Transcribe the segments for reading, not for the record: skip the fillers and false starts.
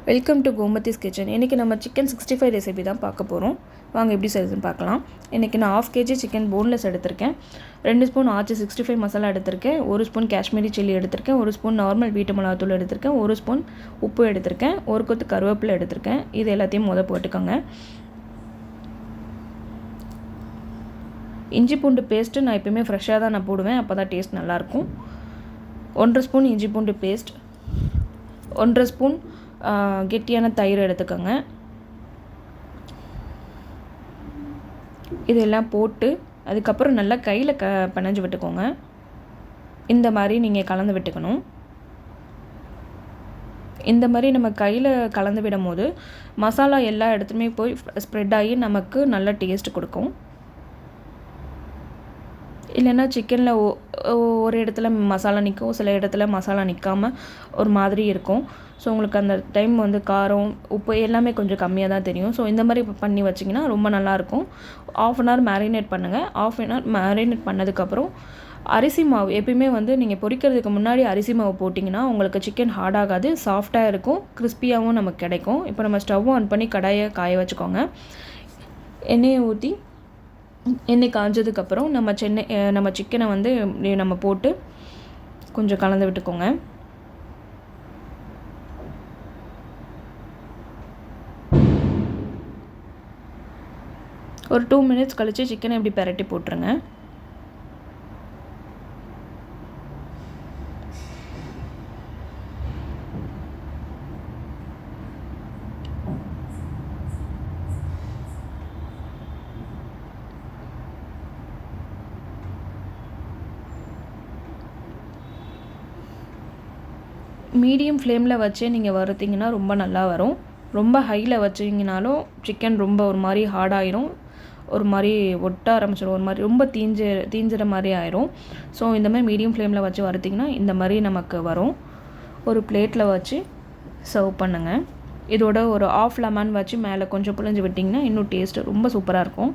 Welcome to Gomathi's kitchen. இன்றைக்கி நம்ம chicken 65 recipe தான் பார்க்க போகிறோம். வாங்க எப்படி செய்யுதுன்னு பார்க்கலாம். இன்றைக்கி நான் 1/2 kg சிக்கன் போன்லெஸ் எடுத்திருக்கேன். 2 ஸ்பூன் ஆச்சி 65 மசாலா எடுத்திருக்கேன். 1 ஸ்பூன் காஷ்மீரி சில்லி எடுத்திருக்கேன். 1 ஸ்பூன் நார்மல் வீட்டு மிளகாத்தூள் எடுத்திருக்கேன். 1 ஸ்பூன் உப்பு எடுத்திருக்கேன். 1 கொத்து கருவேப்பிலை எடுத்திருக்கேன். இது எல்லாத்தையும் போட்டுக்கோங்க. இஞ்சி பூண்டு பேஸ்ட்டு நான் எப்போயுமே ஃப்ரெஷ்ஷாக தான் நான் போடுவேன், அப்போ தான் டேஸ்ட் நல்லாயிருக்கும். 1.5 ஸ்பூன் இஞ்சி பூண்டு பேஸ்ட், 1.5 ஸ்பூன் கெட்டியான தயிர் எடுத்துக்கோங்க. இதெல்லாம் போட்டு அதுக்கப்புறம் நல்லா கையில் பிணைஞ்சு விட்டுக்கோங்க. இந்த மாதிரி நீங்கள் கலந்து விட்டுக்கணும். இந்த மாதிரி நம்ம கையில் கலந்து விடும் போது மசாலா எல்லா இடத்துலையுமே போய் ஸ்ப்ரெட் ஆகி நமக்கு நல்ல டேஸ்ட் கொடுக்கும். இல்லைன்னா சிக்கனில் ஒரு இடத்துல மசாலா நிற்கும், சில இடத்துல மசாலா நிற்காமல் ஒரு மாதிரி இருக்கும். ஸோ உங்களுக்கு அந்த டைம் காரம் உப்பு எல்லாமே கொஞ்சம் கம்மியாக தான் தெரியும். ஸோ இந்த மாதிரி பண்ணி வச்சிங்கன்னா ரொம்ப நல்லாயிருக்கும். 1/2 அன் ஹவர் மேரினேட் பண்ணுங்கள். 1/2 அன் ஹவர் மேரினேட் பண்ணதுக்கப்புறம் அரிசி மாவு எப்பயுமே நீங்கள் பொரிக்கிறதுக்கு முன்னாடி அரிசி மாவு போட்டிங்கன்னா உங்களுக்கு சிக்கன் ஹார்ட் ஆகாது, சாஃப்டாக இருக்கும், கிறிஸ்பியாகவும் நமக்கு கிடைக்கும். இப்போ நம்ம ஸ்டவ் ஆன் பண்ணி கடாயை காய வச்சுக்கோங்க. எண்ணெயை ஊற்றி எண்ணெய் காஞ்சதுக்கப்புறம் நம்ம சிக்கனை நம்ம போட்டு கொஞ்சம் கலந்து விட்டுக்கோங்க. ஒரு 2 மினிட்ஸ் கழித்து சிக்கனை இப்படி பிரட்டி போட்டுருங்க. மீடியம் ஃப்ளேமில் வச்சு நீங்கள் வறுத்திங்கன்னா ரொம்ப நல்லா வரும். ரொம்ப ஹையில் வச்சிங்கனாலும் சிக்கன் ரொம்ப ஒரு மாதிரி ஹார்டாயிரும், ஒரு மாதிரி ஒட்ட ஆரம்பிச்சிடும், ஒரு மாதிரி ரொம்ப தீஞ்சிற மாதிரி ஆயிரும். ஸோ இந்த மாதிரி மீடியம் ஃப்ளேமில் வச்சு வறுத்திங்கன்னா இந்த மாதிரி நமக்கு வரும். ஒரு பிளேட்டில் வச்சு சர்வ் பண்ணுங்கள். இதோட ஒரு 1/2 லெமன் வச்சு மேலே கொஞ்சம் புழிஞ்சு விட்டிங்கன்னா இன்னும் டேஸ்ட்டு ரொம்ப சூப்பராக இருக்கும்.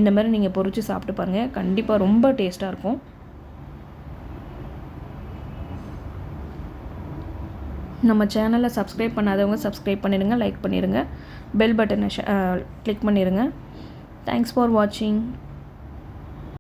இந்த மாதிரி நீங்கள் பொரித்து சாப்பிட்டு பாருங்கள், கண்டிப்பாக ரொம்ப டேஸ்ட்டாக இருக்கும். நம்ம சேனலை சப்ஸ்கிரைப் பண்ணாதவங்க சப்ஸ்கிரைப் பண்ணிடுங்க, லைக் பண்ணிடுங்க, பெல் பட்டனை கிளிக் பண்ணிடுங்க. தேங்க்ஸ் ஃபார் வாட்சிங்.